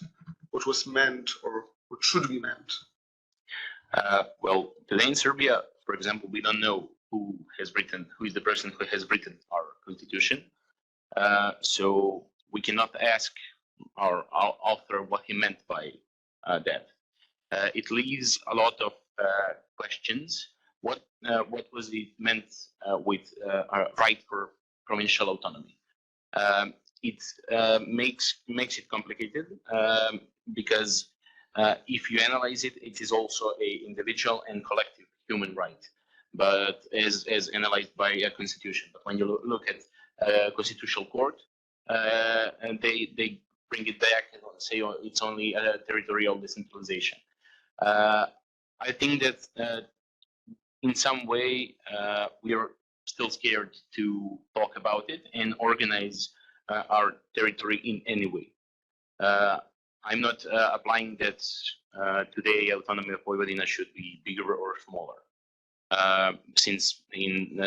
what was meant or what should be meant? Well, today in Serbia, for example, we don't know who is the person who has written our constitution. So we cannot ask our author what he meant by that. It leaves a lot of questions. What was it meant with our right for provincial autonomy? It makes it complicated because if you analyze it, it is also an individual and collective human right, but as analyzed by a constitution. But when you look at constitutional court, and they bring it back and say it's only a territorial decentralization. I think that in some way we are still scared to talk about it and organize our territory in any way. I'm not applying that today autonomy of Vojvodina should be bigger or smaller. Since in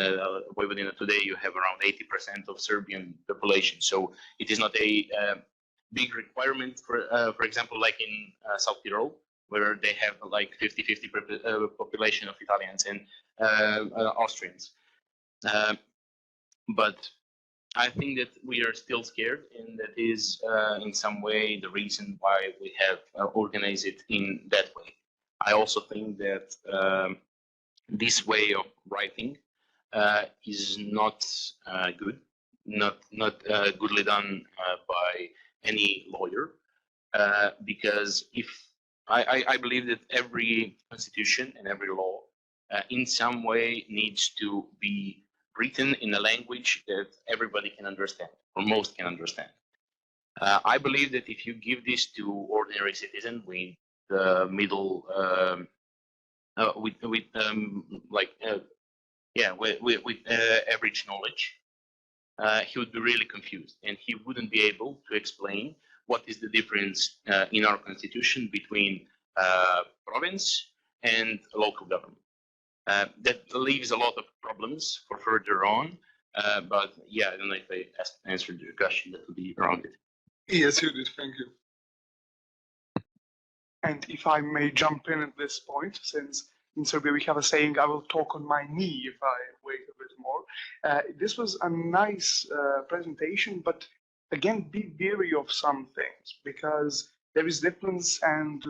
Vojvodina today you have around 80% of Serbian population, so it is not a big requirement for example, like in South Tyrol, where they have like 50-50 population of Italians and Austrians. But I think that we are still scared, and that is in some way the reason why we have organized it in that way. I also think that this way of writing is not good, not goodly done by any lawyer, because if I believe that every constitution and every law in some way needs to be written in a language that everybody can understand, or most can understand. I believe that if you give this to ordinary citizen with the middle with average knowledge, he would be really confused, and he wouldn't be able to explain what is the difference in our constitution between province and local government. That leaves a lot of problems for further on, but yeah, I don't know if I answered your question. That would be around it. Yes, you did. Thank you. And if I may jump in at this point, since in Serbia we have a saying, I will talk on my knee if I wait a bit more. This was a nice presentation, but again, be wary of some things, because there is difference, and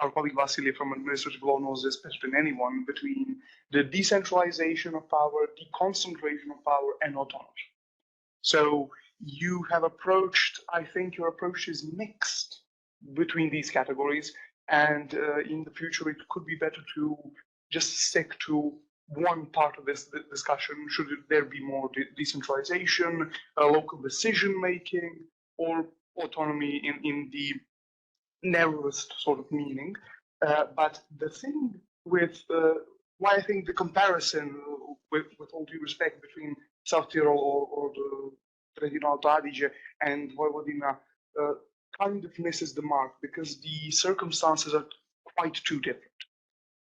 our colleague Vasily from administrative law knows this better than anyone, between the decentralization of power, deconcentration of power, and autonomy. So you have approached, I think your approach is mixed between these categories, and in the future it could be better to just stick to one part of this discussion. Should there be more decentralization, local decision making, or autonomy in the narrowest sort of meaning? But the thing with why I think the comparison, with all due respect, between South Tyrol or the Trentino Alto Adige and Vojvodina kind of misses the mark, because the circumstances are quite too different.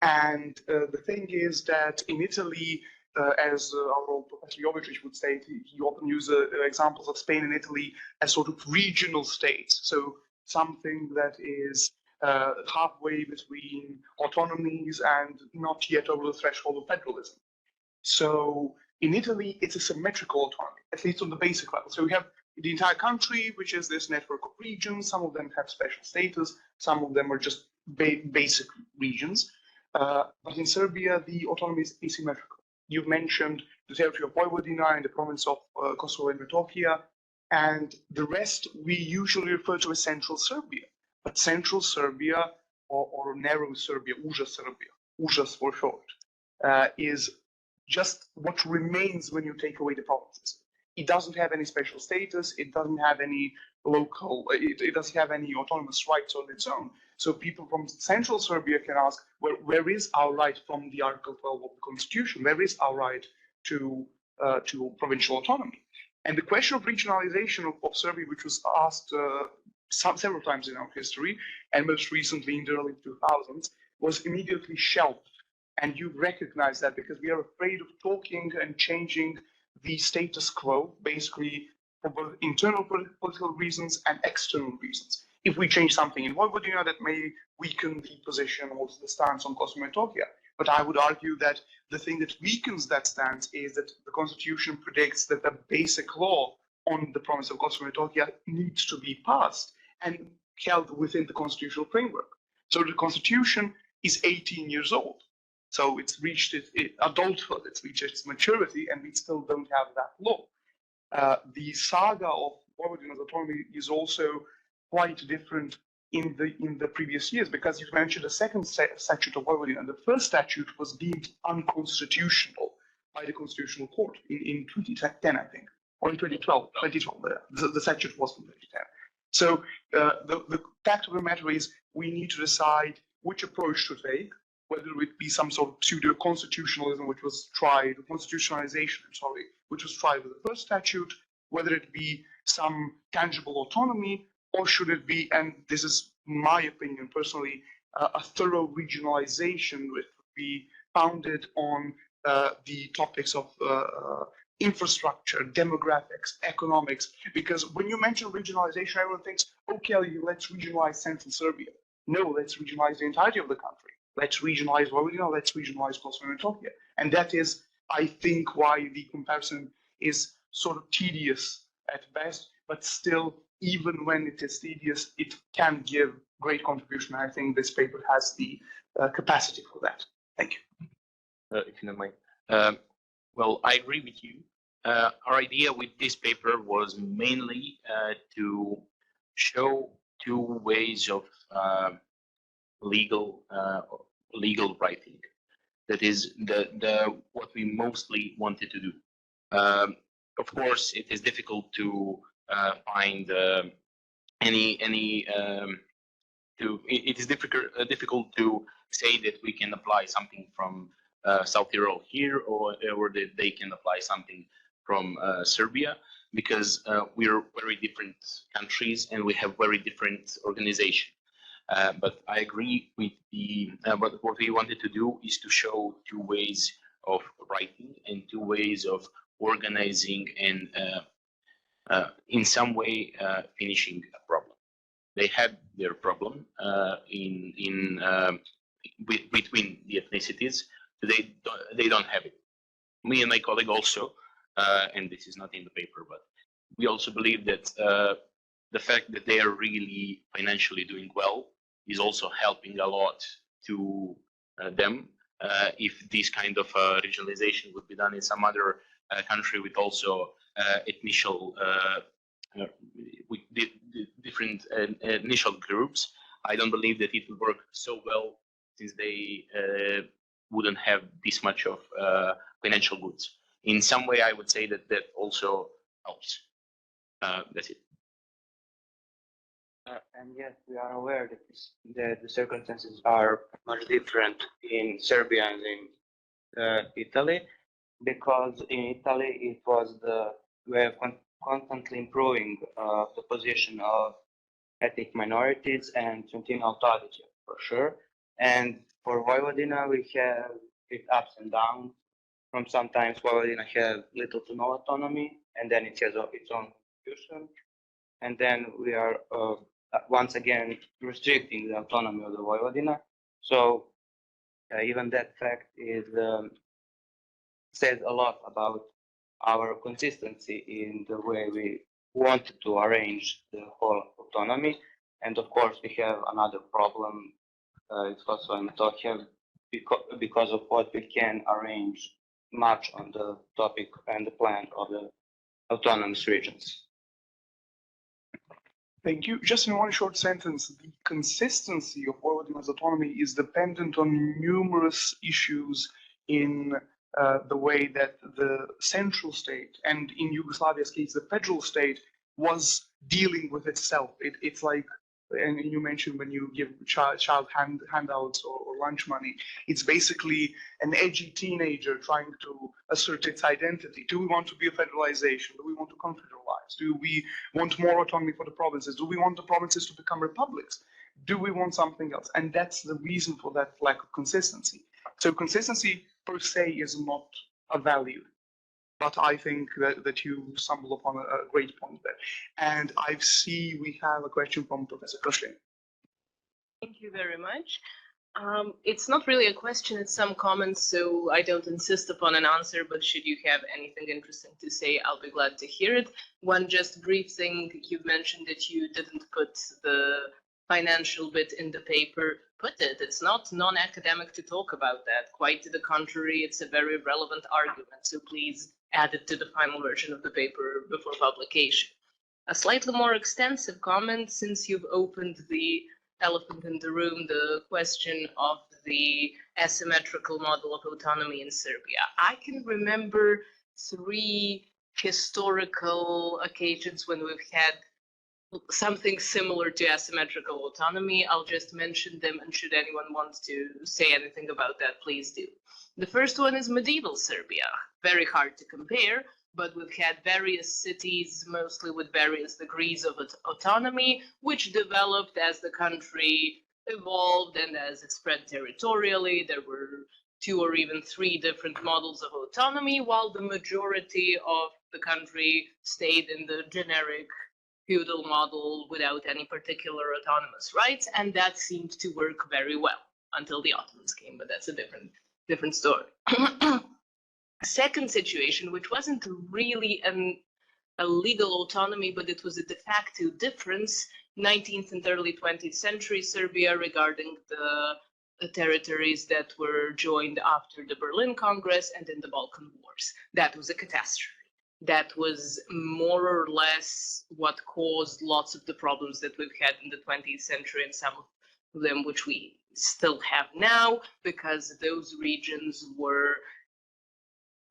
And the thing is that in Italy, as our old Professor Jovic would say, he often uses examples of Spain and Italy as sort of regional states. So something that is halfway between autonomies and not yet over the threshold of federalism. So in Italy, it's a symmetrical autonomy, at least on the basic level. So we have the entire country, which is this network of regions. Some of them have special status. Some of them are just basic regions. But in Serbia, the autonomy is asymmetrical. You've mentioned the territory of Vojvodina and the province of Kosovo and Metohija, and the rest we usually refer to as Central Serbia. But Central Serbia, or narrow Serbia, Uža Serbia, Užas for short, is just what remains when you take away the provinces. It doesn't have any special status. It doesn't have any local, it doesn't have any autonomous rights on its own. So people from Central Serbia can ask, where is our right from the Article 12 of the Constitution? Where is our right to provincial autonomy? And the question of regionalization of Serbia, which was asked several times in our history, and most recently in the early 2000s, was immediately shelved. And you recognize that because we are afraid of talking and changing the status quo, basically for both internal political reasons and external reasons. If we change something in Vojvodina, that may weaken the position or the stance on Kosovo and Metohija. But I would argue that the thing that weakens that stance is that the Constitution predicts that the basic law on the province of Kosovo and Metohija needs to be passed and held within the constitutional framework. So the Constitution is 18 years old. So it's reached its adulthood, it's reached its maturity, and we still don't have that law. The saga of Vojvodina's autonomy is also quite different in the previous years, because you mentioned the second statute of Vojvodina. The first statute was deemed unconstitutional by the Constitutional Court in 2010, I think, or in 2012. 2012, the statute was from 2010. So the fact of the matter is we need to decide which approach to take, whether it be some sort of pseudo-constitutionalism, which was tried, constitutionalization, which was tried with the first statute, whether it be some tangible autonomy, or should it be, and this is my opinion personally, a thorough regionalization which would be founded on the topics of infrastructure, demographics, economics, because when you mention regionalization, everyone thinks, okay, let's regionalize Central Serbia. No, let's regionalize the entirety of the country. Let's regionalize Vojvodina, let's regionalize Kosovo and Metohija. And that is, I think, why the comparison is sort of tedious at best, but still, even when it is tedious, it can give great contribution. I think this paper has the capacity for that. Thank you. If you don't mind. Well, I agree with you. Our idea with this paper was mainly to show two ways of legal writing. That is what we mostly wanted to do. Of course, it is difficult to find it is difficult to say that we can apply something from South Tyrol here, or that they can apply something from Serbia, because we're very different countries and we have very different organization. But I agree with but what we wanted to do is to show two ways of writing and two ways of organizing and in some way finishing a problem. They had their problem between the ethnicities. They don't have it. Me and my colleague also, and this is not in the paper, but we also believe that the fact that they are really financially doing well is also helping a lot to them. If this kind of regionalization would be done in some other country with also with different initial groups, I don't believe that it will work so well, since they wouldn't have this much of financial goods. In some way, I would say that also helps. That's it. And yes, we are aware that the circumstances are much different in Serbia and in Italy, because in Italy it was the way of constantly improving the position of ethnic minorities and continual authority, for sure. And for Vojvodina, we have it ups and downs. from sometimes Vojvodina have little to no autonomy, and then it has its own constitution. And then we are once again restricting the autonomy of the Vojvodina. So even that fact is says a lot about our consistency in the way we wanted to arrange the whole autonomy. And of course, we have another problem. It's also in Tokyo because of what we can arrange much on the topic and the plan of the autonomous regions. Thank you. Just in one short sentence, the consistency of Vojvodina's autonomy is dependent on numerous issues in the way that the central state, and in Yugoslavia's case, the federal state, was dealing with itself. It's like, and you mentioned when you give child handouts or lunch money, it's basically an edgy teenager trying to assert its identity. Do we want to be a federalization? Do we want to confederalize? Do we want more autonomy for the provinces? Do we want the provinces to become republics? Do we want something else? And that's the reason for that lack of consistency. So consistency per se is not a value. But I think that you stumbled upon a great point there. And I see we have a question from Professor Đorđe. Thank you very much. It's not really a question, it's some comments, so I don't insist upon an answer, but should you have anything interesting to say, I'll be glad to hear it. One just brief thing, you've mentioned that you didn't put the financial bit in the paper. Put it, it's not non-academic to talk about that. Quite to the contrary, it's a very relevant argument, so please add it to the final version of the paper before publication. A slightly more extensive comment, since you've opened the elephant in the room, the question of the asymmetrical model of autonomy in Serbia. I can remember 3 historical occasions when we've had something similar to asymmetrical autonomy. I'll just mention them, and should anyone want to say anything about that, please do. The first one is medieval Serbia. Very hard to compare, but we've had various cities, mostly with various degrees of autonomy, which developed as the country evolved and as it spread territorially. There were 2 or even 3 different models of autonomy, while the majority of the country stayed in the generic feudal model without any particular autonomous rights, and that seemed to work very well until the Ottomans came, but that's a different story. Second situation, which wasn't really a legal autonomy, but it was a de facto difference, 19th and early 20th century Serbia regarding the territories that were joined after the Berlin Congress and in the Balkan Wars. That was a catastrophe. That was more or less what caused lots of the problems that we've had in the 20th century, and some of them which we still have now, because those regions were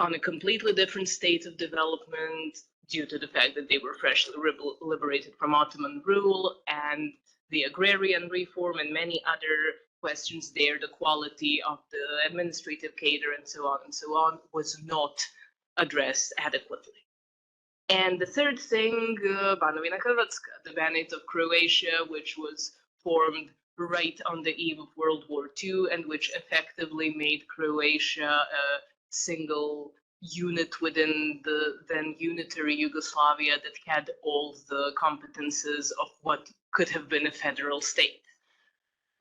on a completely different state of development due to the fact that they were freshly liberated from Ottoman rule, and the agrarian reform and many other questions there, the quality of the administrative cadre and so on, was not addressed adequately. And the third thing, Banovina Hrvatska, the Banate of Croatia, which was formed right on the eve of World War II, and which effectively made Croatia a single unit within the then unitary Yugoslavia that had all the competences of what could have been a federal state.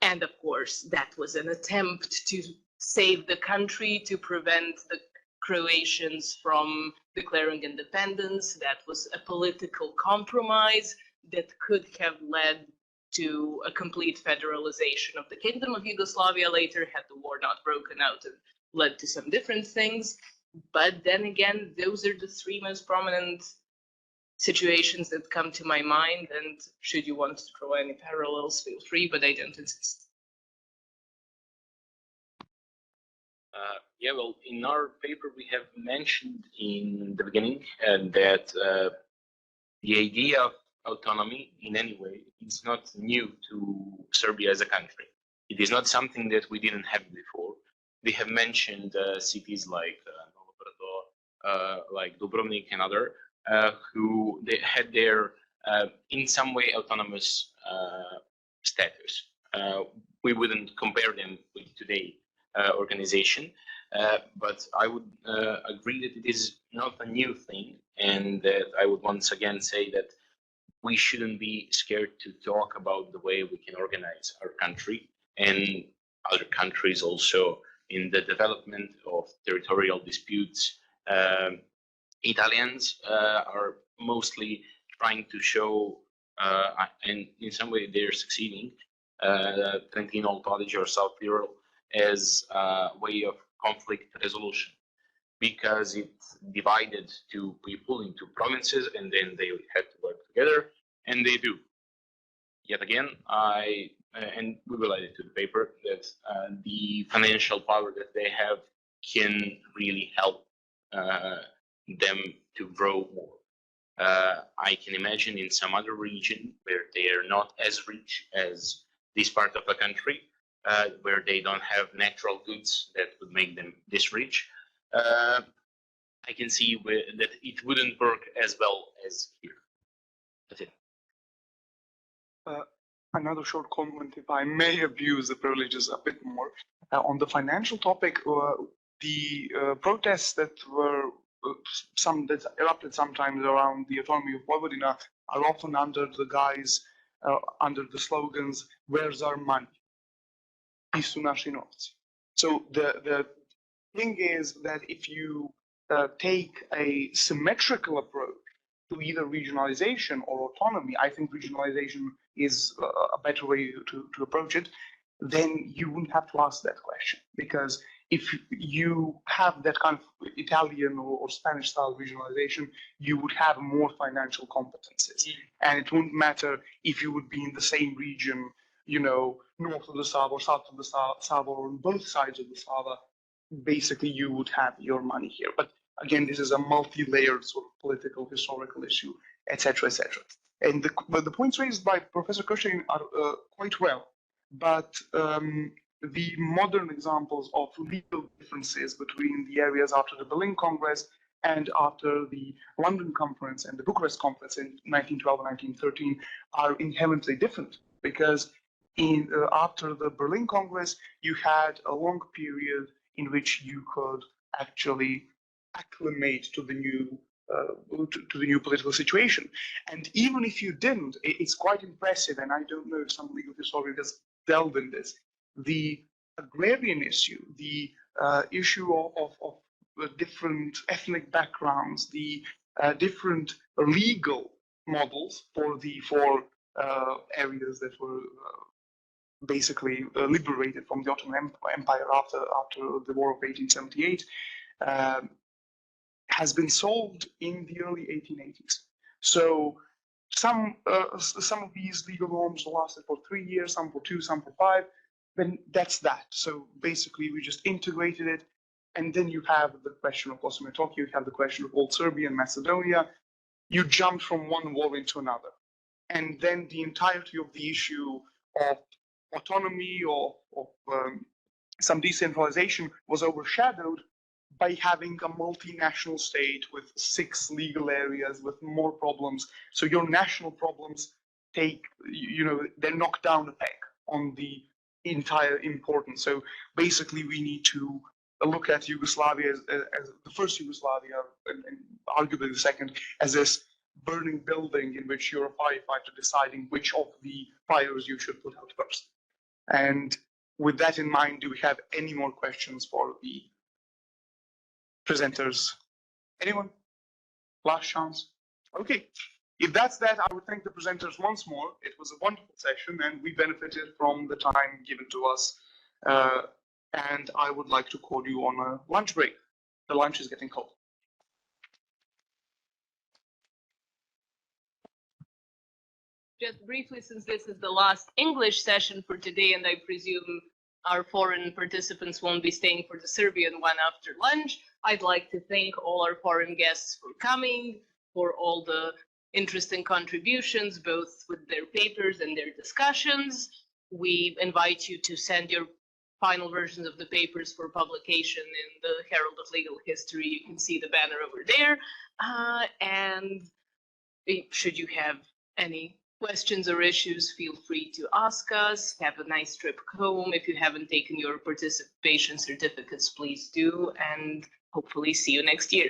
And of course, that was an attempt to save the country, to prevent the Croatians from declaring independence. That was a political compromise that could have led to a complete federalization of the Kingdom of Yugoslavia later, had the war not broken out and led to some different things. But then again, those are the 3 most prominent situations that come to my mind, and should you want to draw any parallels, feel free, but I don't insist. Yeah, well, in our paper, we have mentioned in the beginning that the idea of autonomy in any way is not new to Serbia as a country. It is not something that we didn't have before. We have mentioned cities like Novo Brdo, like Dubrovnik and other, who they had their, in some way, autonomous status. We wouldn't compare them with today organization. But I would agree that it is not a new thing, and that I would once again say that we shouldn't be scared to talk about the way we can organize our country and other countries also in the development of territorial disputes. Italians are mostly trying to show, and in some way they're succeeding, Trentino College or South Tyrol as a way of conflict resolution, because it divided two people into provinces and then they had to work together, and they do. Yet again, and we will add it to the paper, that the financial power that they have can really help them to grow more. I can imagine in some other region where they are not as rich as this part of the country, where they don't have natural goods that would make them this rich, I can see that it wouldn't work as well as here. That's it. Another short comment, if I may abuse the privileges a bit more. On the financial topic, the protests that were that erupted sometimes around the autonomy of Vojvodina are often under the guise, under the slogans, "Where's our money?" Di su naši novci. So the thing is that if you take a symmetrical approach to either regionalization or autonomy, I think regionalization is a better way to approach it, then you wouldn't have to ask that question. Because if you have that kind of Italian or Spanish style regionalization, you would have more financial competences. And it wouldn't matter if you would be in the same region, you know, north of the Sava or south of the Sava or on both sides of the Sava. Basically, you would have your money here. But again, this is a multi-layered sort of political, historical issue, etc., etc. And the points raised by Professor Kacper are quite well. But the modern examples of legal differences between the areas after the Berlin Congress and after the London Conference and the Bucharest Conference in 1912 and 1913 are inherently different, because after the Berlin Congress, you had a long period in which you could actually acclimate to the new political situation. And even if you didn't, it's quite impressive, and I don't know if some legal historian has delved in this, the agrarian issue, the issue of different ethnic backgrounds, the different legal models for the four areas that were basically liberated from the Ottoman Empire after the War of 1878, has been solved in the early 1880s. So some of these legal norms lasted for 3 years, some for 2, some for 5. Then that's that. So basically, we just integrated it, and then you have the question of Kosovo and Turkey. You have the question of old Serbia and Macedonia. You jumped from one war into another, and then the entirety of the issue of autonomy or some decentralization was overshadowed by having a multinational state with 6 legal areas with more problems. So your national problems they're knocked down a peg on the entire importance. So basically, we need to look at Yugoslavia as the first Yugoslavia, and arguably the second, as this burning building in which you're a firefighter deciding which of the fires you should put out first. And with that in mind, do we have any more questions for the presenters? Anyone? Last chance? Okay. If that's that, I would thank the presenters once more. It was a wonderful session, and we benefited from the time given to us. And I would like to call you on a lunch break. The lunch is getting cold. Just briefly, since this is the last English session for today, and I presume our foreign participants won't be staying for the Serbian one after lunch, I'd like to thank all our foreign guests for coming, for all the interesting contributions, both with their papers and their discussions. We invite you to send your final versions of the papers for publication in the Herald of Legal History. You can see the banner over there. And should you have any questions or issues, feel free to ask us. Have a nice trip home. If you haven't taken your participation certificates, please do, and hopefully see you next year.